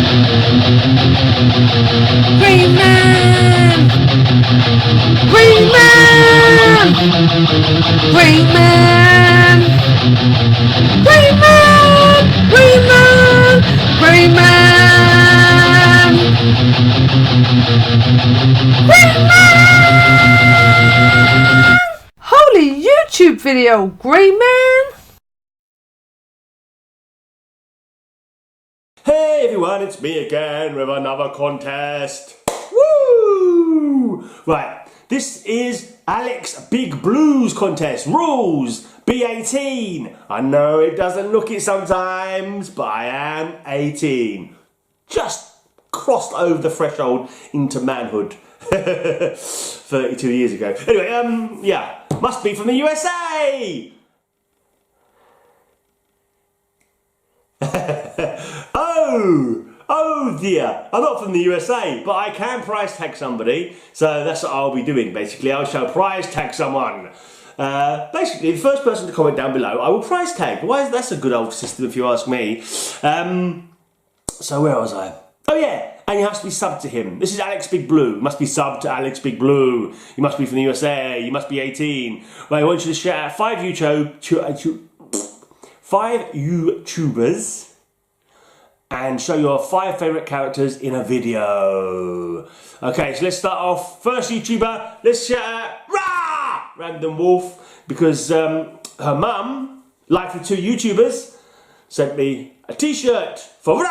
Green Man! Green Man! Green Man! Green Man! Green Man! Green Man! Green Man! Holy YouTube video, Green Man! Hey everyone, it's me again with another contest. Woo! Right, this is AlexBigBlue's contest. Rules, be 18. I know it doesn't look it sometimes, but I am 18. Just crossed over the threshold into manhood 32 years ago. Anyway, yeah, must be from the USA. Oh dear, I'm not from the USA, but I can prize tag somebody, so that's what I'll be doing basically. I shall prize tag someone. Basically, the first person to comment down below, I will prize tag. That's a good old system if you ask me. So where was I? Oh yeah, and you have to be subbed to him. This is AlexBigBlue. You must be subbed to AlexBigBlue. You must be from the USA. You must be 18. Right, I want you to shout out 5 YouTubers and show your 5 favourite characters in a video. Okay, so let's start off. First YouTuber, let's shout out RandomWolf, because her mum, like the 2 YouTubers, sent me a t-shirt for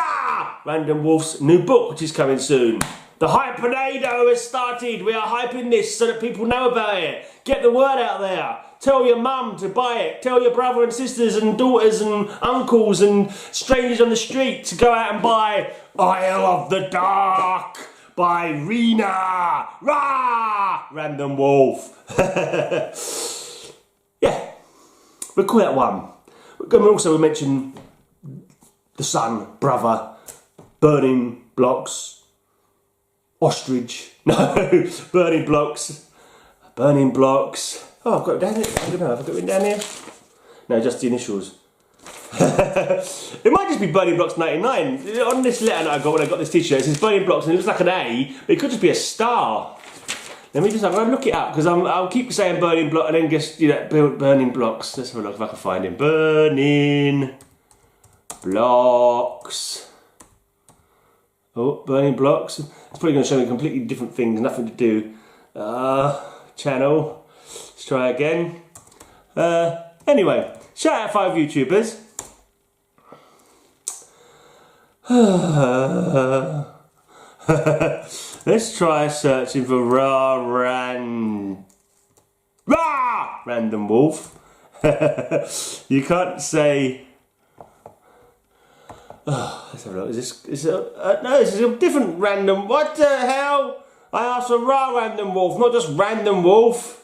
RandomWolf's new book, which is coming soon. The Hyperado has started. We are hyping this so that people know about it. Get the word out there. Tell your mum to buy it. Tell your brother and sisters and daughters and uncles and strangers on the street to go out and buy Isle of the Dark by Rena. RandomWolf. Yeah, we'll call that one. We'll mention the son, brother, burning blocks, ostrich. No, burning blocks. Burning blocks. Oh, I've got it down here. I don't know, have I got it down here? No, just the initials. It might just be Burning Blocks 99. On this letter that I got when I got this t-shirt, it says Burning Blocks and it looks like an A, but it could just be a star. Let me just, I'm going to look it up, because I'll keep saying Burning Block and then just, you know, Burning Blocks. Let's have a look if I can find him. Burning Blocks. Oh, Burning Blocks. It's probably going to show me completely different things, nothing to do. Channel. Let's try again. Anyway, shout out 5 YouTubers. Let's try searching for RandomWolf. You can't say. Let's have a look. Is this? No, this is a different random. What the hell? I asked for RandomWolf, not just RandomWolf.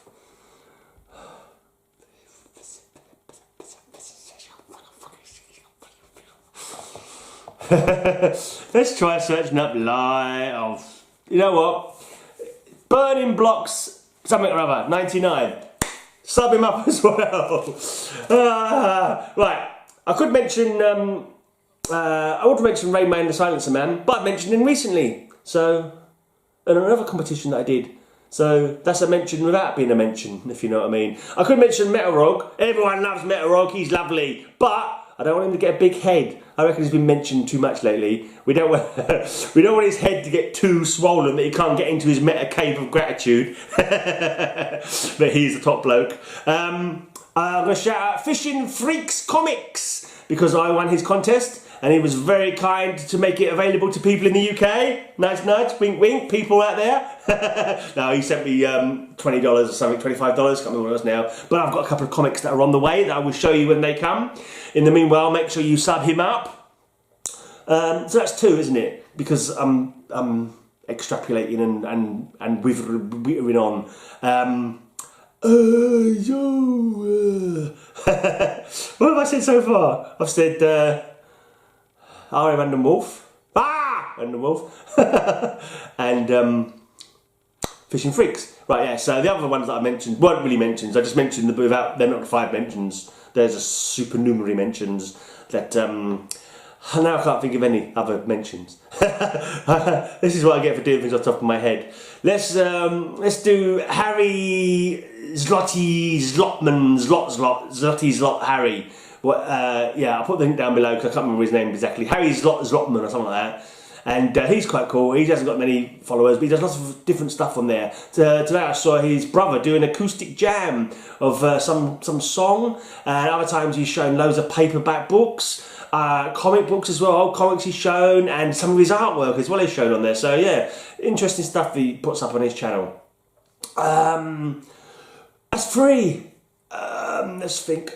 Let's try searching up live. You know what? Burning Blocks, something or other, 99. Sub him up as well. Right, I could mention. I want to mention Rayman the Silencer Man, but I mentioned him recently. So, in another competition that I did. So that's a mention without being a mention, if you know what I mean. I could mention Metarog. Everyone loves Metarog. He's lovely, but I don't want him to get a big head. I reckon he's been mentioned too much lately. We don't want his head to get too swollen that he can't get into his meta cave of gratitude. But he's the top bloke. I'm going to shout out Fishin Freaks Comics, because I won his contest and he was very kind to make it available to people in the UK. Nice nudge, wink wink, people out there. No, he sent me $20 or something, $25, can't remember what it was now. But I've got a couple of comics that are on the way that I will show you when they come. In the meanwhile, make sure you sub him up. So that's 2, isn't it? Because I'm extrapolating and withering on. What have I said so far? I've said RandomWolf, RandomWolf, and Fishin Freaks. Right, yeah. So the other ones that I mentioned weren't really mentions. I just mentioned them without. They're not the 5 mentions. There's a supernumerary mentions that Now I can't think of any other mentions. This is what I get for doing things off the top of my head. Let's do Harry Zlot Harry. Yeah, I'll put the link down below because I can't remember his name exactly. Harry Zlotman or something like that. And he's quite cool. He hasn't got many followers, but he does lots of different stuff on there. Today I saw his brother do an acoustic jam of some song, and other times he's shown loads of paperback books, comic books as well, old comics he's shown, and some of his artwork as well he's shown on there. So yeah, interesting stuff that he puts up on his channel. That's free. Let's think.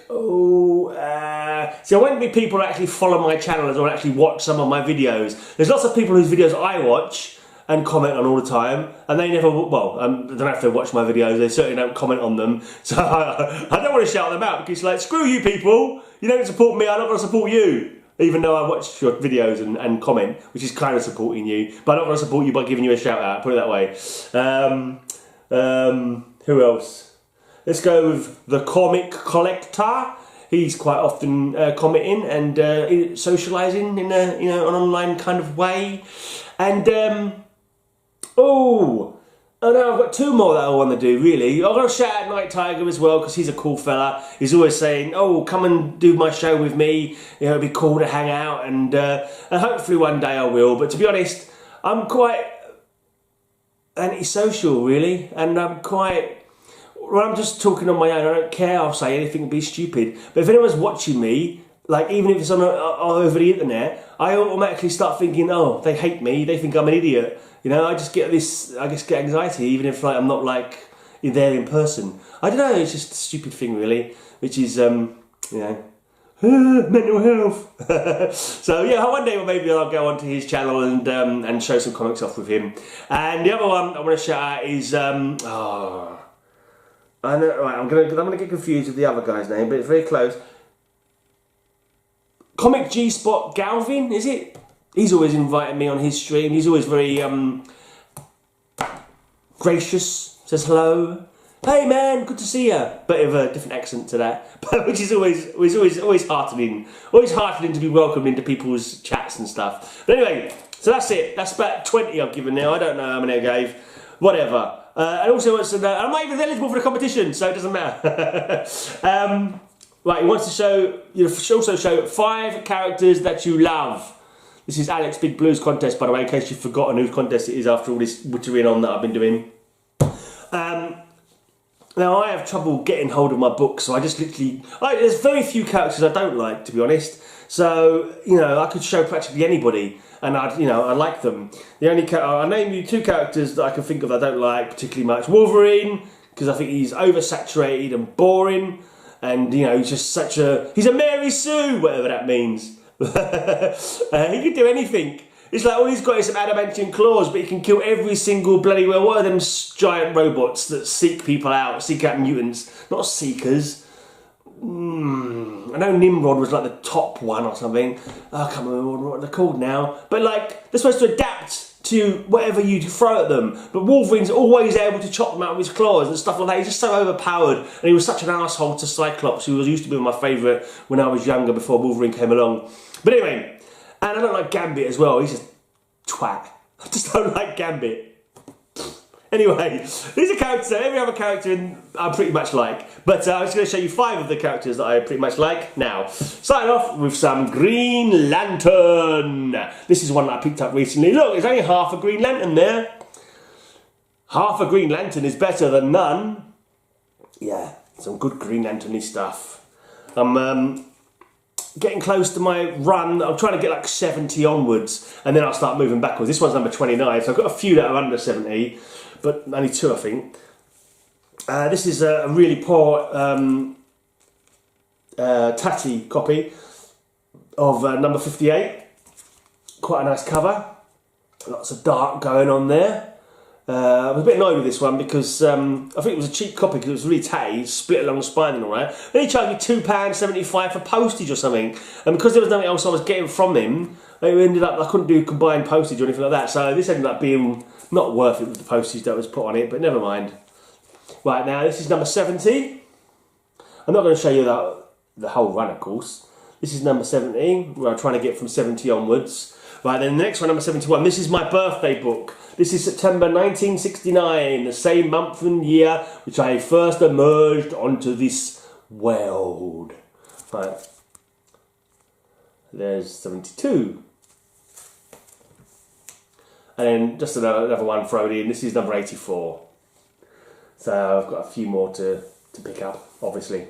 See, I want people to actually follow my channel as well, actually watch some of my videos. There's lots of people whose videos I watch and comment on all the time, and they never, well, I don't know if they watch my videos, they certainly don't comment on them. So I don't want to shout them out because, like, screw you people, you don't support me, I'm not going to support you. Even though I watch your videos and comment, which is kind of supporting you, but I'm not going to support you by giving you a shout out, put it that way. Who else? Let's go with the Comic Collector. He's quite often commenting and socialising in a, an online kind of way. And oh no, I've got two more that I want to do really. I'm going to shout out Nighttiger as well because he's a cool fella. He's always saying, "Oh, come and do my show with me. It'd be cool to hang out." And hopefully one day I will. But to be honest, I'm quite antisocial really, and I'm quite. When I'm just talking on my own, I don't care, I'll say anything and be stupid. But if anyone's watching me, like even if it's over the internet, I automatically start thinking, oh, they hate me, they think I'm an idiot. I just get anxiety, even if like I'm not like there in person. I don't know, it's just a stupid thing really, which is, mental health. So yeah, one day maybe I'll go onto his channel and show some comics off with him. And the other one I want to shout out is, I know, right, I'm gonna get confused with the other guy's name, but it's very close. Comic G Spot Galvin, is it? He's always inviting me on his stream. He's always very gracious. Says hello. Hey man, good to see you. Bit of a different accent to that, but which is always heartening. Always heartening to be welcomed into people's chats and stuff. But anyway, so that's it. That's about 20 I've given now. I don't know how many I gave. Whatever. And also wants to know, I'm not even eligible for the competition, so it doesn't matter. Right, he wants to show, also show 5 characters that you love. This is AlexBigBlue's contest, by the way, in case you've forgotten whose contest it is after all this wittering on that I've been doing. Now, I have trouble getting hold of my books, so I just literally, there's very few characters I don't like, to be honest. So, I could show practically anybody. And I like them. The only I'll name you 2 characters that I can think of that I don't like particularly much. Wolverine, because I think he's oversaturated and boring, and he's just he's a Mary Sue, whatever that means. He can do anything. It's like all he's got is some adamantium claws, but he can kill every single bloody what are them giant robots that seek out mutants, not seekers. I know Nimrod was like the top one or something. I can't remember what they're called now. But like, they're supposed to adapt to whatever you throw at them. But Wolverine's always able to chop them out with his claws and stuff like that. He's just so overpowered. And he was such an asshole to Cyclops, who used to be my favourite when I was younger before Wolverine came along. But anyway, and I don't like Gambit as well. He's just twat. I just don't like Gambit. Anyway, these are characters, every other character I pretty much like. But I'm just going to show you 5 of the characters that I pretty much like now. Starting off with some Green Lantern. This is one that I picked up recently. Look, there's only half a Green Lantern there. Half a Green Lantern is better than none. Yeah, some good Green Lantern-y stuff. I'm getting close to my run. I'm trying to get like 70 onwards, and then I'll start moving backwards. This one's number 29, so I've got a few that are under 70. But only 2, I think. This is a really poor tatty copy of number 58. Quite a nice cover. Lots of dark going on there. I was a bit annoyed with this one because I think it was a cheap copy because it was really tatty, split along the spine and all that. Then he charged me £2.75 for postage or something. And because there was nothing else I was getting from him, it ended up, I couldn't do combined postage or anything like that. So this ended up being not worth it with the postage that was put on it, but never mind. Right, now this is number 70. I'm not going to show you the whole run, of course. This is number 70. We're trying to get from 70 onwards. Right, then the next one, number 71. This is my birthday book. This is September 1969, the same month and year which I first emerged onto this world. Right. There's 72. And then just another one thrown in. This is number 84. So I've got a few more to pick up, obviously.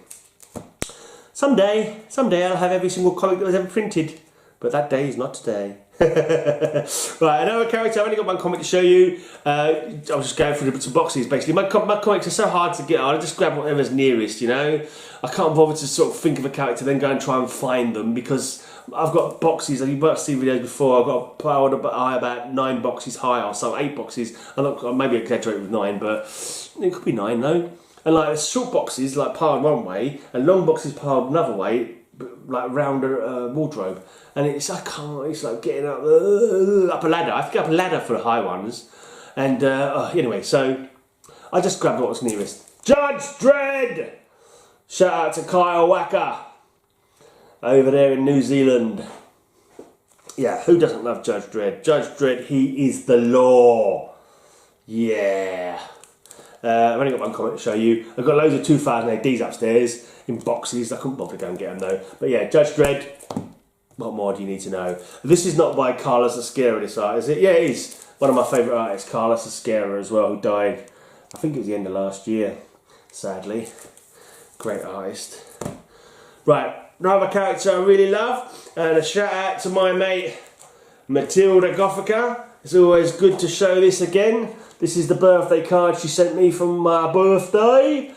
Someday I'll have every single comic that was ever printed. But that day is not today. Right, another character. I've only got one comic to show you. I was just going through some boxes, basically. My comics are so hard to get on. I just grab whatever's nearest, you know. I can't bother to sort of think of a character, then go and try and find them, because I've got boxes. You've seen videos before. I've got a pile about 9 boxes high, or so 8 boxes. I'm not, maybe I exaggerate with 9, but it could be 9 though. And like short boxes, like piled one way, and long boxes piled another way, like round a wardrobe. And it's like getting up a ladder. I have to get up a ladder for the high ones. And anyway, so I just grabbed what was nearest. Judge Dredd! Shout out to Kyle Wacker over there in New Zealand. Yeah, who doesn't love Judge Dredd? Judge Dredd, he is the law. Yeah. I've only got one comic to show you. I've got loads of 2000 ADs upstairs in boxes. I couldn't bother to go and get them though. But yeah, Judge Dredd. What more do you need to know? This is not by Carlos Esquerra, this art, is it? Yeah, it is. One of my favourite artists, Carlos Esquerra as well, who died, I think it was the end of last year, sadly. Great artist. Right, another character I really love, and a shout out to my mate, Matilda Gothica. It's always good to show this again. This is the birthday card she sent me from my birthday.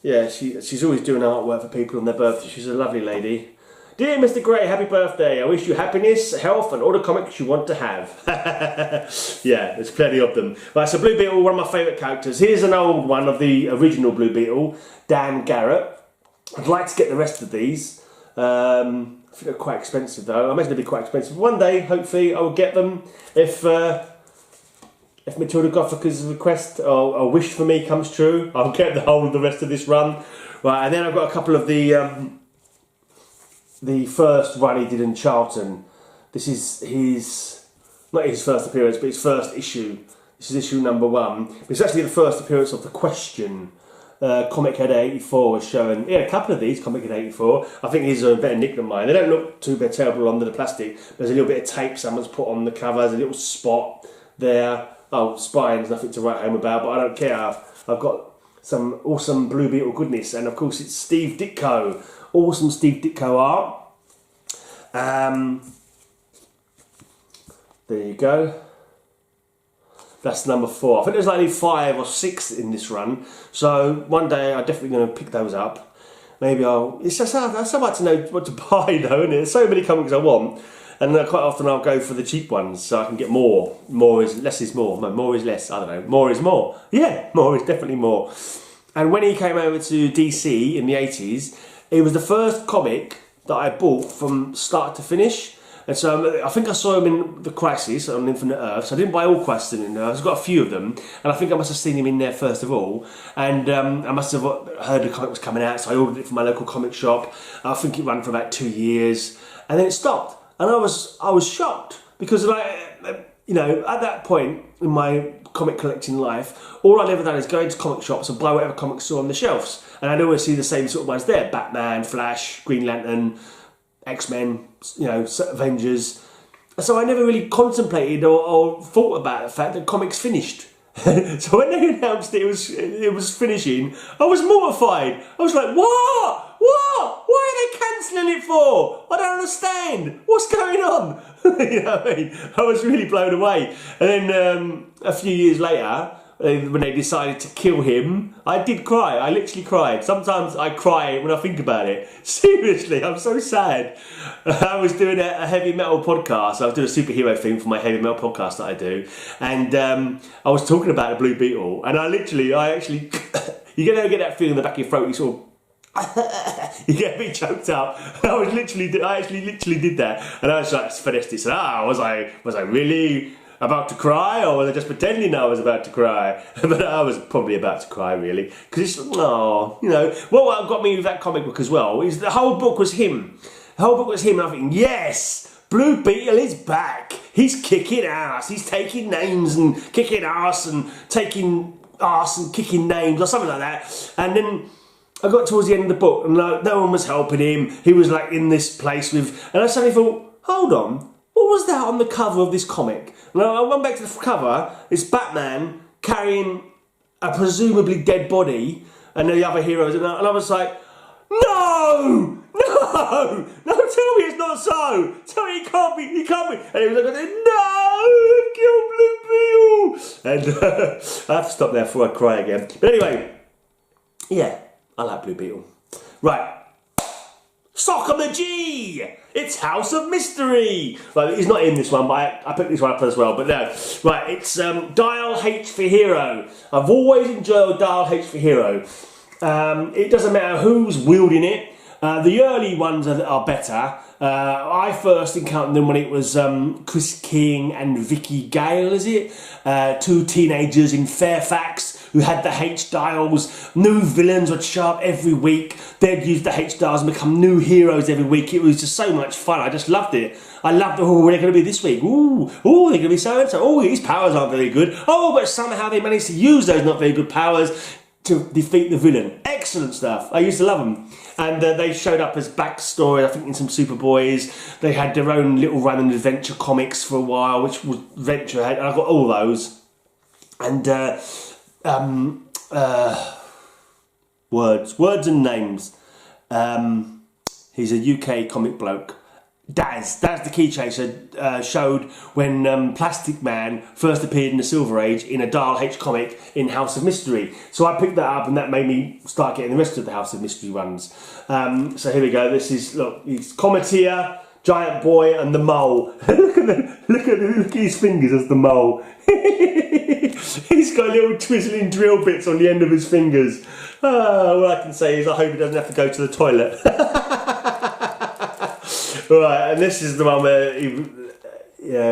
Yeah, she's always doing artwork for people on their birthday. She's a lovely lady. Dear Mr. Gray, happy birthday. I wish you happiness, health, and all the comics you want to have. Yeah, there's plenty of them. Right, so Blue Beetle, one of my favourite characters. Here's an old one of the original Blue Beetle, Dan Garrett. I'd like to get the rest of these. I think they're quite expensive though. I imagine they'll be quite expensive. One day, hopefully, I will get them if Matilda Gothica's request or wish for me comes true. I'll get the whole of the rest of this run. Right, and then I've got a couple of the first run he did in Charlton. This is not his first appearance, but his first issue. This is issue number 1. It's actually the first appearance of The Question. Comic Head 84 was showing, yeah, a couple of these, Comic Head 84. I think these are a better nick than mine. They don't look too terrible under the plastic. There's a little bit of tape someone's put on the cover. There's a little spot there. Oh, spine's nothing to write home about, but I don't care. I've got some awesome Blue Beetle goodness, and of course it's Steve Ditko. Awesome Steve Ditko art. There you go. That's number 4. I think there's only 5 or 6 in this run, so one day I'm definitely going to pick those up. Maybe it's just so much to know what to buy though, isn't it? There's so many comics I want, and quite often I'll go for the cheap ones so I can get more. More is less is more. No, more is less. I don't know. More is more. Yeah, more is definitely more. And when he came over to DC in the 80s, it was the first comic that I bought from start to finish. And so I think I saw him in The Crisis on Infinite Earth. So I didn't buy all Crisis in there. I've got a few of them. And I think I must have seen him in there first of all. And I must have heard the comic was coming out. So I ordered it from my local comic shop. I think it ran for about 2 years. And then it stopped. And I was shocked. Because, like, you know, at that point in my comic collecting life, all I'd ever done is go into comic shops and buy whatever comics saw on the shelves. And I'd always see the same sort of ones there. Batman, Flash, Green Lantern, X-Men, you know, Avengers. So I never really contemplated or thought about the fact that comics finished. So when they announced it was finishing, I was mortified. I was like, what? What? Why are they cancelling it for? I don't understand. What's going on? You know what I mean? I was really blown away. And then a few years later, when they decided to kill him, I did cry. I literally cried. Sometimes I cry when I think about it. Seriously, I'm so sad. I was doing a heavy metal podcast. I was doing a superhero thing for my heavy metal podcast that I do. And I was talking about the Blue Beetle. And I actually, you get that feeling in the back of your throat, you sort of, you get a bit choked up. I actually literally did that. And I was like, finessed it. Said, was I really? about to cry, or was I just pretending I was about to cry? But I was probably about to cry, really, because it's, oh, you know, what got me with that comic book as well is the whole book was him. The whole book was him, and I think, yes, Blue Beetle is back. He's kicking ass. He's taking names and kicking ass and taking ass and kicking names or something like that. And then I got towards the end of the book and no one was helping him. He was like in this place with, and I suddenly thought, hold on, what was that on the cover of this comic? And I went back to the cover, it's Batman carrying a presumably dead body and the other heroes, and I was like, no! No! No, tell me it's not so! Tell me he can't be! And he was like, no! Kill Blue Beetle! And I have to stop there before I cry again. But anyway, yeah, I like Blue Beetle. Right. Sock on the G! It's House of Mystery! Well, he's not in this one, but I picked this one up as well, but no. Right, it's Dial H for Hero. I've always enjoyed Dial H for Hero. It doesn't matter who's wielding it. The early ones are better. I first encountered them when it was Chris King and Vicky Gale, is it? Two teenagers in Fairfax who had the H-dials. New villains would show up every week. They'd use the H-dials and become new heroes every week. It was just so much fun. I just loved it. I loved, oh, what are they going to be this week? Ooh, they're going to be so-and-so. Oh, his powers aren't very good. Oh, but somehow they managed to use those not very good powers to defeat the villain. Excellent stuff. I used to love them. And they showed up as backstory, I think, in some Superboys. They had their own little run and adventure comics for a while, which was Venture had. And I got all those. And words and names. He's a UK comic bloke. Daz the Key Chaser, showed when Plastic Man first appeared in the Silver Age in a Dial H comic in House of Mystery. So I picked that up and that made me start getting the rest of the House of Mystery runs. So here we go. This is, look, it's Cometeer, Giant Boy and the Mole. look at his fingers as the mole. He's got little twizzling drill bits on the end of his fingers. All I can say is I hope he doesn't have to go to the toilet. Right, and this is the one where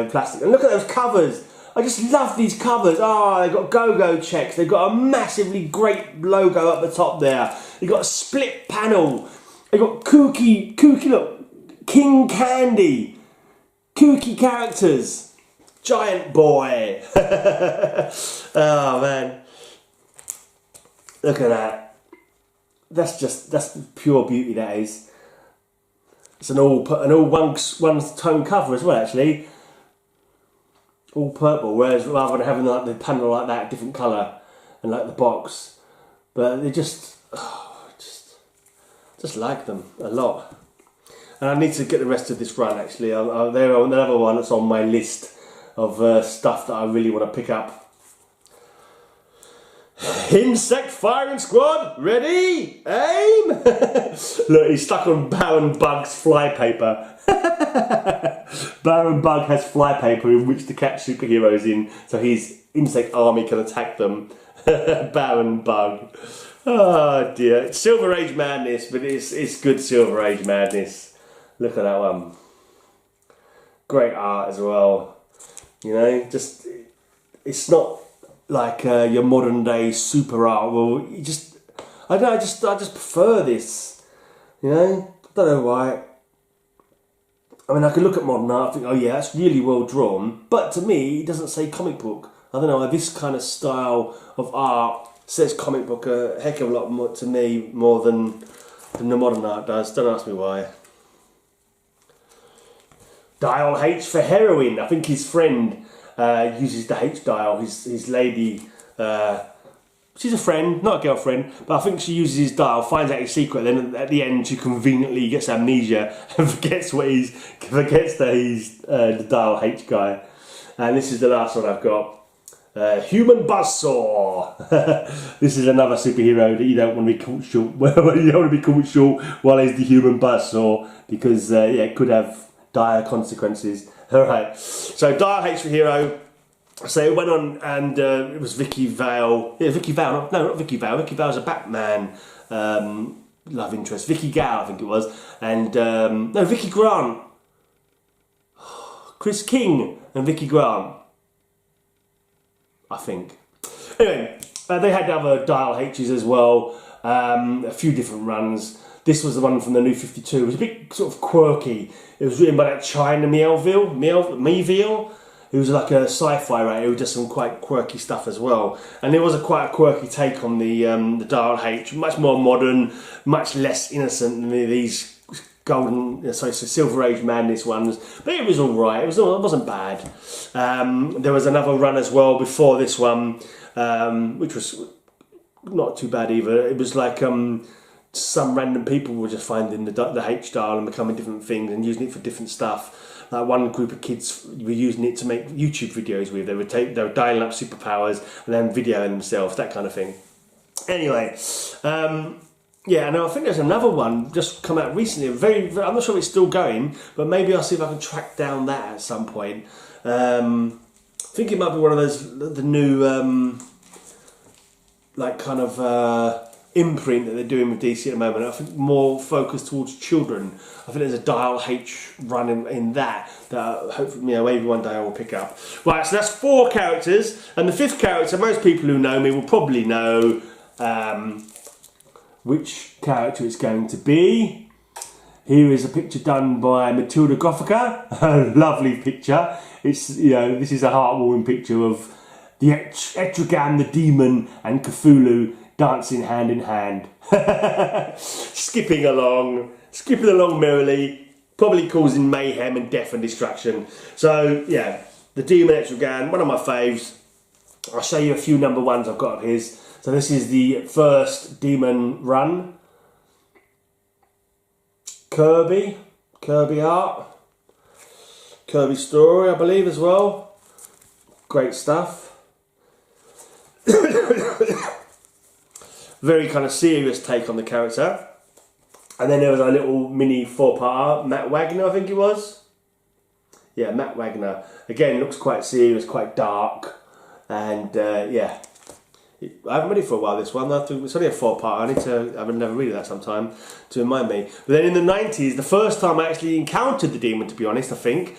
plastic. And look at those covers. I just love these covers. Oh, they've got go-go checks. They've got a massively great logo at the top there. You've got a split panel. They've got kooky, look, King Candy. Kooky characters. Giant Boy. Oh, man. Look at that. That's pure beauty, that is. It's an all one tone cover as well, actually. All purple, whereas rather than having like the panel like that, different colour, and like the box, but they just like them a lot. And I need to get the rest of this run. Actually, they're another one that's on my list of stuff that I really want to pick up. Insect firing squad, ready, aim! Look, he's stuck on Baron Bug's flypaper. Baron Bug has flypaper in which to catch superheroes in, so his insect army can attack them. Baron Bug. Oh dear, it's Silver Age madness, but it's good Silver Age madness. Look at that one. Great art as well. You know, just it's not like your modern day super art. Well, I don't know, I just prefer this. You know, I don't know why. I mean, I can look at modern art and think, oh yeah, that's really well drawn. But to me, it doesn't say comic book. I don't know, this kind of style of art says comic book a heck of a lot more to me, more than the modern art does. Don't ask me why. Dial H for heroin. I think his friend uses the H dial. His lady, she's a friend, not a girlfriend, but I think she uses his dial, finds out his secret, then at the end she conveniently gets amnesia and forgets that he's the Dial H guy. And this is the last one I've got. Human Buzzsaw. This is another superhero that you don't want to be caught short. Well, you don't want to be caught short while he's the Human Buzzsaw, because it could have dire consequences. Alright, so Dial H for hero. So it went on, and it was Vicky Vale. Yeah, Vicky Vale. No, not Vicky Vale. Vicky Vale's a Batman love interest. Vicky Gale, I think it was. And no, Vicky Grant. Chris King and Vicky Grant. I think. Anyway, they had other Dial H's as well, a few different runs. This was the one from the New 52. It was a bit sort of quirky. It was written by that China Mieville, who was like a sci-fi writer who does some quite quirky stuff as well. And it was quite a quirky take on the Dial H, much more modern, much less innocent than these Silver Age Madness ones. But it was all right. It wasn't bad. There was another run as well before this one, which was not too bad either. It was like some random people were just finding the H dial and becoming different things and using it for different stuff. Like one group of kids were using it to make YouTube videos with. They were dialing up superpowers and then videoing themselves, that kind of thing. Anyway, yeah, and I think there's another one just come out recently. I'm not sure if it's still going, but maybe I'll see if I can track down that at some point. I think it might be one of those the new like kind of imprint that they're doing with DC at the moment. I think more focused towards children. I think there's a Dial H run in that hopefully, maybe one day I will pick up. Right, so that's 4 characters, and the 5th character, most people who know me will probably know which character it's going to be. Here is a picture done by Matilda Gothica. A lovely picture. It's this is a heartwarming picture of the Etrigan, the demon, and Cthulhu dancing hand in hand, skipping along merrily, probably causing mayhem and death and destruction. So yeah, the demon Etrigan, one of my faves. I'll show you a few number 1s I've got of his. So this is the first demon run. Kirby art, Kirby story, I believe, as well. Great stuff. Very kind of serious take on the character. And then there was a little mini 4-parter, Matt Wagner, I think it was. Yeah, Matt Wagner. Again, looks quite serious, quite dark. And yeah, I haven't read it for a while, this one. I think it's only a 4-part. I need to have another read of that sometime to remind me. But then in the 90s, the first time I actually encountered the demon, to be honest, I think,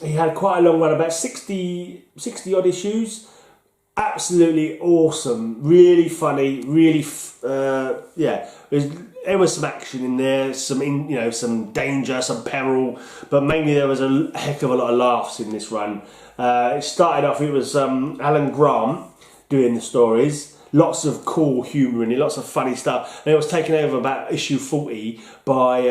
he had quite a long run, about 60 odd issues. Absolutely awesome, really funny, really, yeah. There was some action in there, some danger, some peril, but mainly there was a heck of a lot of laughs in this run. It started off, it was Alan Grant doing the stories, lots of cool humour in it, lots of funny stuff, and it was taken over about issue 40 by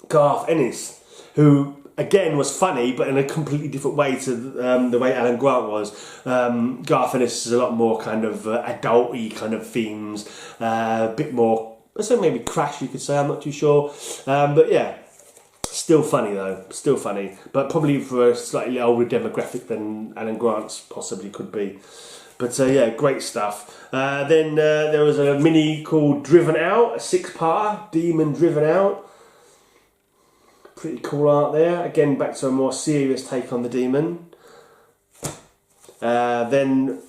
Garth Ennis, who again was funny, but in a completely different way to the way Alan Grant was. Garth Ennis is a lot more kind of adult-y kind of themes, a bit more, let's say maybe crash, you could say, I'm not too sure. But yeah, still funny though, still funny, but probably for a slightly older demographic than Alan Grant's possibly could be. But yeah, great stuff. Then there was a mini called Driven Out, a 6-parter, Demon Driven Out. Pretty cool art there. Again, back to a more serious take on the demon. Then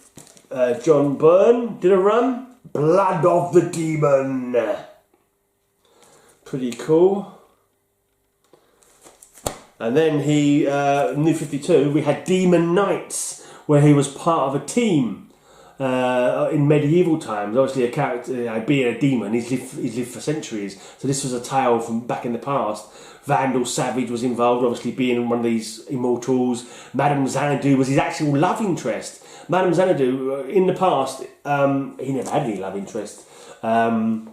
John Byrne did a run. Blood of the Demon. Pretty cool. And then he, New 52, we had Demon Knights, where he was part of a team in medieval times. Obviously a character, being a demon, he's lived for centuries. So this was a tale from back in the past. Vandal Savage was involved, obviously being one of these immortals. Madame Xanadu was his actual love interest. Madame Xanadu, in the past, he never had any love interest. I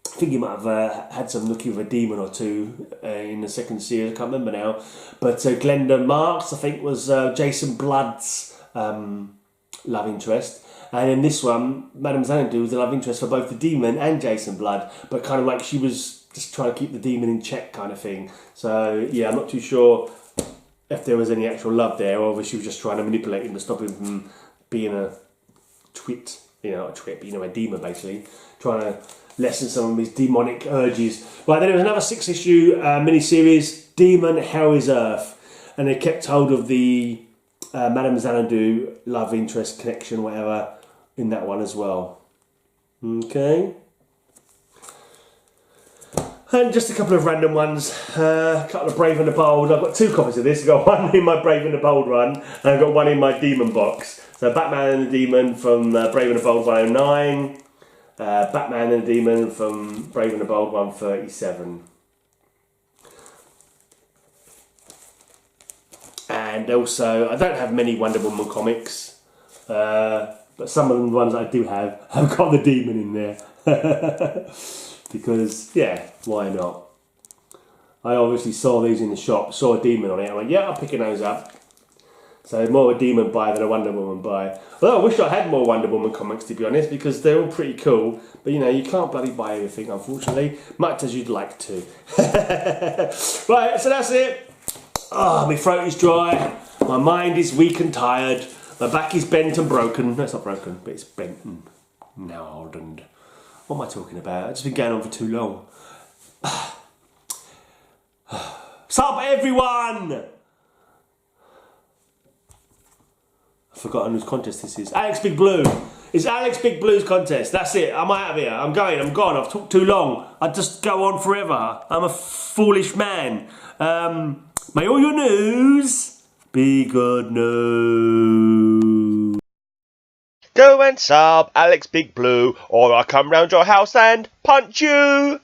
think he might have had some looking with a demon or two in the second series, I can't remember now. But Glenda Marks, I think, was Jason Blood's love interest. And in this one, Madame Xanadu was the love interest for both the demon and Jason Blood, but kind of like she was just trying to keep the demon in check kind of thing. So yeah, I'm not too sure if there was any actual love there, or if she was just trying to manipulate him to stop him from being a twit, a demon basically, trying to lessen some of his demonic urges. Right, then there was another 6-issue mini-series, Demon Hell is Earth, and they kept hold of the Madame Xanadu love interest connection, whatever, in that one as well. Okay. And just a couple of random ones, a couple of Brave and the Bold. I've got 2 copies of this. I've got one in my Brave and the Bold run, and I've got one in my Demon box. So Batman and the Demon from Brave and the Bold 109, Batman and the Demon from Brave and the Bold 137. And also, I don't have many Wonder Woman comics, but some of the ones I do have, I've got the Demon in there. Because, yeah, why not? I obviously saw these in the shop, saw a Demon on it, I went, yeah, I'm picking those up. So more a Demon buy than a Wonder Woman buy. Although I wish I had more Wonder Woman comics, to be honest, because they're all pretty cool. But you know, you can't bloody buy everything, unfortunately, much as you'd like to. Right, so that's it. Oh, my throat is dry, my mind is weak and tired, my back is bent and broken. No, it's not broken, but it's bent and gnarled and... What am I talking about? I've just been going on for too long. Sup, everyone! I've forgotten whose contest this is. AlexBigBlue. It's AlexBigBlue's contest. That's it. I'm out of here. I'm going. I'm gone. I've talked too long. I just go on forever. I'm a foolish man. May all your news be good news. Go and sub AlexBigBlue, or I'll come round your house and punch you!